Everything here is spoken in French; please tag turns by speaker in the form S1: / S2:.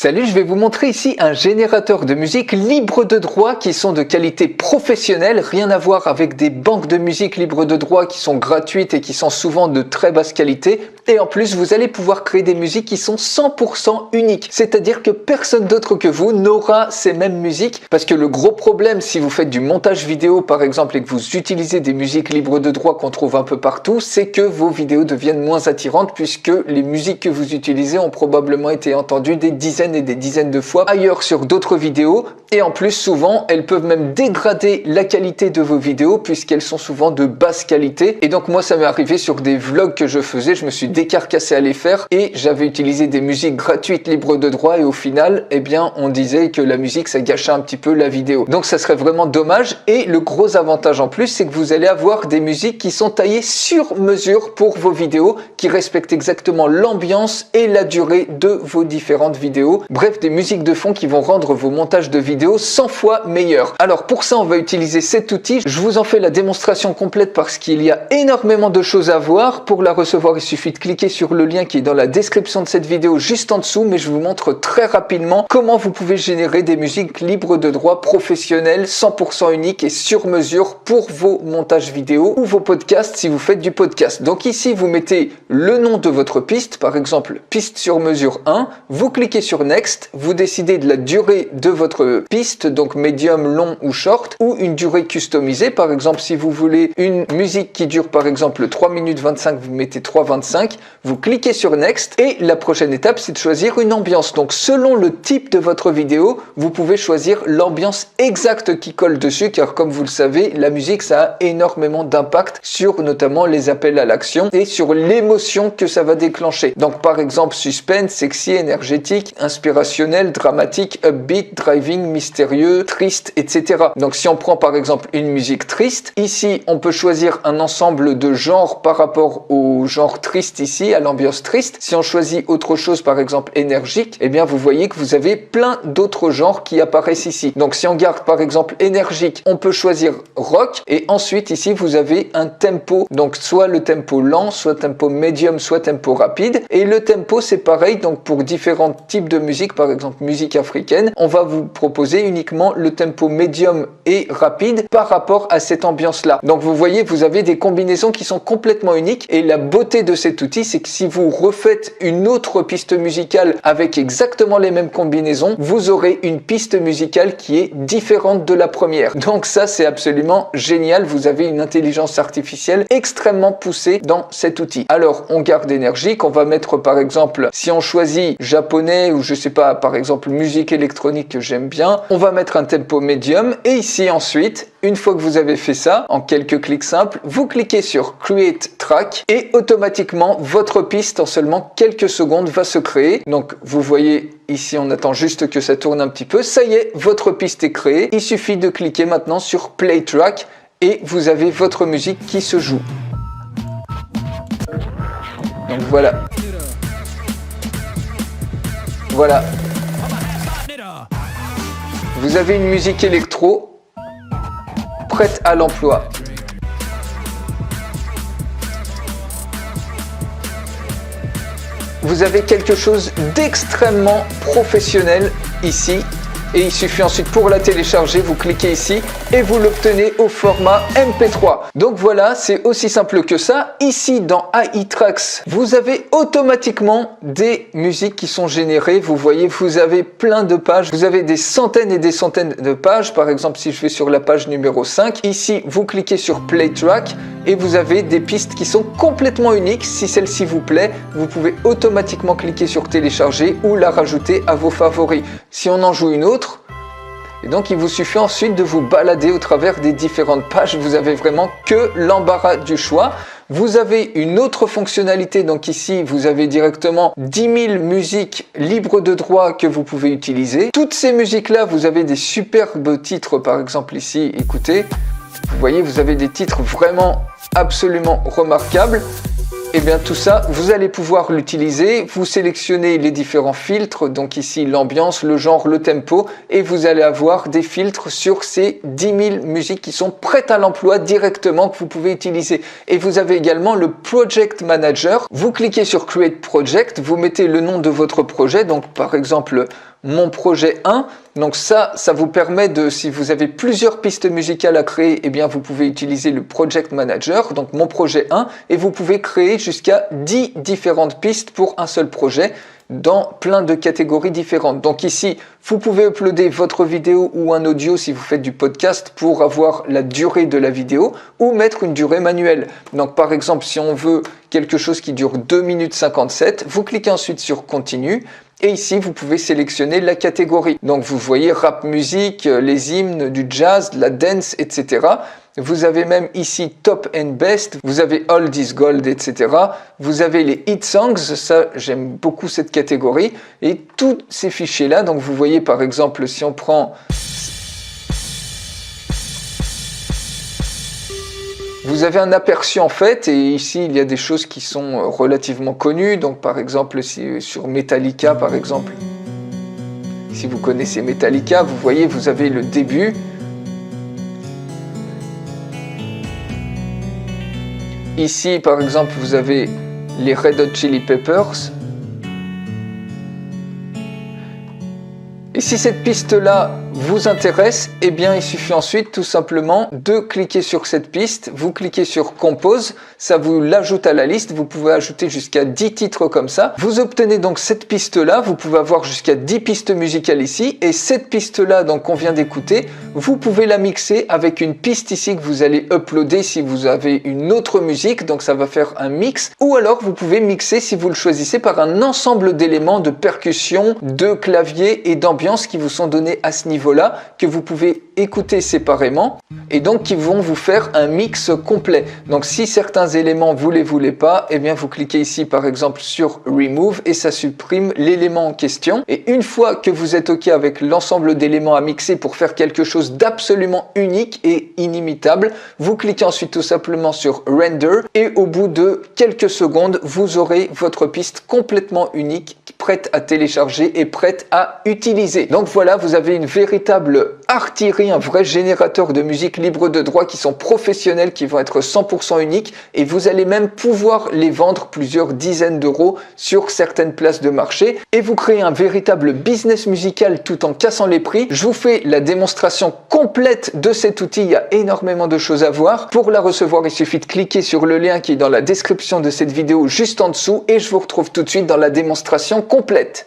S1: Salut, je vais vous montrer ici un générateur de musique libre de droit qui sont de qualité professionnelle, rien à voir avec des banques de musique libres de droit qui sont gratuites et qui sont souvent de très basse qualité. Et en plus, vous allez pouvoir créer des musiques qui sont 100% uniques, c'est-à-dire que personne d'autre que vous n'aura ces mêmes musiques, parce que le gros problème si vous faites du montage vidéo par exemple et que vous utilisez des musiques libres de droit qu'on trouve un peu partout, c'est que vos vidéos deviennent moins attirantes puisque les musiques que vous utilisez ont probablement été entendues des dizaines et des dizaines de fois ailleurs sur d'autres vidéos, et en plus souvent elles peuvent même dégrader la qualité de vos vidéos puisqu'elles sont souvent de basse qualité. Et donc moi ça m'est arrivé sur des vlogs que je faisais, je me suis décarcassé à les faire et j'avais utilisé des musiques gratuites libres de droit et au final eh bien on disait que la musique ça gâchait un petit peu la vidéo, donc ça serait vraiment dommage. Et le gros avantage en plus c'est que vous allez avoir des musiques qui sont taillées sur mesure pour vos vidéos, qui respectent exactement l'ambiance et la durée de vos différentes vidéos. Bref, des musiques de fond qui vont rendre vos montages de vidéos 100 fois meilleurs. Alors pour ça, on va utiliser cet outil. Je vous en fais la démonstration complète parce qu'il y a énormément de choses à voir. Pour la recevoir, il suffit de cliquer sur le lien qui est dans la description de cette vidéo juste en dessous, mais je vous montre très rapidement comment vous pouvez générer des musiques libres de droit professionnelles, 100% uniques et sur mesure pour vos montages vidéo ou vos podcasts si vous faites du podcast. Donc ici, vous mettez le nom de votre piste, par exemple piste sur mesure 1, vous cliquez sur Next, vous décidez de la durée de votre piste, donc médium, long ou short, ou une durée customisée. Par exemple, si vous voulez une musique qui dure par exemple 3 minutes 25, vous mettez 3,25, vous cliquez sur Next et la prochaine étape c'est de choisir une ambiance. Donc selon le type de votre vidéo, vous pouvez choisir l'ambiance exacte qui colle dessus, car comme vous le savez, la musique ça a énormément d'impact sur notamment les appels à l'action et sur l'émotion que ça va déclencher. Donc par exemple suspense, sexy, énergétique, inspirationnel, dramatique, upbeat, driving, mystérieux, triste, etc. Donc si on prend par exemple une musique triste, ici on peut choisir un ensemble de genres par rapport au genre triste ici, à l'ambiance triste. Si on choisit autre chose par exemple énergique, eh bien vous voyez que vous avez plein d'autres genres qui apparaissent ici. Donc si on garde par exemple énergique, on peut choisir rock et ensuite ici vous avez un tempo, donc soit le tempo lent, soit tempo médium, soit tempo rapide. Et le tempo c'est pareil, donc pour différents types de musique, par exemple musique africaine, on va vous proposer uniquement le tempo médium et rapide par rapport à cette ambiance là. Donc vous voyez, vous avez des combinaisons qui sont complètement uniques, et la beauté de cet outil c'est que si vous refaites une autre piste musicale avec exactement les mêmes combinaisons, vous aurez une piste musicale qui est différente de la première. Donc ça c'est absolument génial, vous avez une intelligence artificielle extrêmement poussée dans cet outil. Alors on garde énergique, on va mettre par exemple, si on choisit japonais ou je sais pas, par exemple musique électronique que j'aime bien, on va mettre un tempo médium. Et ici ensuite, une fois que vous avez fait ça, en quelques clics simples, vous cliquez sur Create Track et automatiquement votre piste en seulement quelques secondes va se créer. Donc vous voyez ici, on attend juste que ça tourne un petit peu. Ça y est, votre piste est créée. Il suffit de cliquer maintenant sur Play Track et vous avez votre musique qui se joue. Donc voilà. Voilà. Vous avez une musique électro prête à l'emploi. Vous avez quelque chose d'extrêmement professionnel ici. Et il suffit ensuite pour la télécharger, vous cliquez ici et vous l'obtenez au format MP3. Donc voilà, c'est aussi simple que ça. Ici dans AI Tracks, vous avez automatiquement des musiques qui sont générées. Vous voyez, vous avez plein de pages. Vous avez des centaines et des centaines de pages. Par exemple, si je vais sur la page numéro 5, ici vous cliquez sur Play Track et vous avez des pistes qui sont complètement uniques. Si celle-ci vous plaît, vous pouvez automatiquement cliquer sur télécharger ou la rajouter à vos favoris. Si on en joue une autre, et donc il vous suffit ensuite de vous balader au travers des différentes pages. Vous avez vraiment que l'embarras du choix. Vous avez une autre fonctionnalité, donc ici vous avez directement 10 000 musiques libres de droit que vous pouvez utiliser. Toutes ces musiques là, vous avez des superbes titres, par exemple ici, écoutez, vous voyez, vous avez des titres vraiment absolument remarquables. Et bien tout ça, vous allez pouvoir l'utiliser, vous sélectionnez les différents filtres, donc ici l'ambiance, le genre, le tempo, et vous allez avoir des filtres sur ces 10 000 musiques qui sont prêtes à l'emploi directement, que vous pouvez utiliser. Et vous avez également le Project Manager, vous cliquez sur Create Project, vous mettez le nom de votre projet, donc par exemple, mon projet 1. Donc ça vous permet de, si vous avez plusieurs pistes musicales à créer, eh bien vous pouvez utiliser le Project Manager, donc mon projet 1, et vous pouvez créer jusqu'à 10 différentes pistes pour un seul projet dans plein de catégories différentes. Donc ici, vous pouvez uploader votre vidéo ou un audio si vous faites du podcast pour avoir la durée de la vidéo ou mettre une durée manuelle. Donc par exemple, si on veut quelque chose qui dure 2 minutes 57, vous cliquez ensuite sur Continue. Et ici, vous pouvez sélectionner la catégorie. Donc, vous voyez rap musique, les hymnes, du jazz, de la dance, etc. Vous avez même ici Top and Best, vous avez Old is Gold, etc. Vous avez les Hit Songs, ça j'aime beaucoup cette catégorie. Et tous ces fichiers-là, donc vous voyez par exemple si on prend... Vous avez un aperçu en fait, et ici il y a des choses qui sont relativement connues. Donc par exemple sur Metallica par exemple, si vous connaissez Metallica, vous voyez vous avez le début. Ici par exemple vous avez les Red Hot Chili Peppers. Et si cette piste-là vous intéresse, eh bien il suffit ensuite tout simplement de cliquer sur cette piste, vous cliquez sur Compose, ça vous l'ajoute à la liste, vous pouvez ajouter jusqu'à 10 titres comme ça. Vous obtenez donc cette piste-là, vous pouvez avoir jusqu'à 10 pistes musicales ici, et cette piste-là donc qu'on vient d'écouter, vous pouvez la mixer avec une piste ici que vous allez uploader si vous avez une autre musique, donc ça va faire un mix, ou alors vous pouvez mixer si vous le choisissez par un ensemble d'éléments de percussion, de clavier et d'ambiance qui vous sont donnés à ce niveau-là, que vous pouvez écouter séparément et donc qui vont vous faire un mix complet. Donc si certains éléments vous les voulez pas, eh bien vous cliquez ici par exemple sur Remove et ça supprime l'élément en question. Et une fois que vous êtes OK avec l'ensemble d'éléments à mixer pour faire quelque chose d'absolument unique et inimitable, vous cliquez ensuite tout simplement sur Render et au bout de quelques secondes, vous aurez votre piste complètement unique, prête à télécharger et prête à utiliser. Donc voilà, vous avez une véritable artillerie, un vrai générateur de musique libre de droit qui sont professionnels, qui vont être 100% uniques et vous allez même pouvoir les vendre plusieurs dizaines d'euros sur certaines places de marché et vous créez un véritable business musical tout en cassant les prix. Je vous fais la démonstration complète de cet outil, il y a énormément de choses à voir. Pour la recevoir, il suffit de cliquer sur le lien qui est dans la description de cette vidéo juste en dessous et je vous retrouve tout de suite dans la démonstration complète.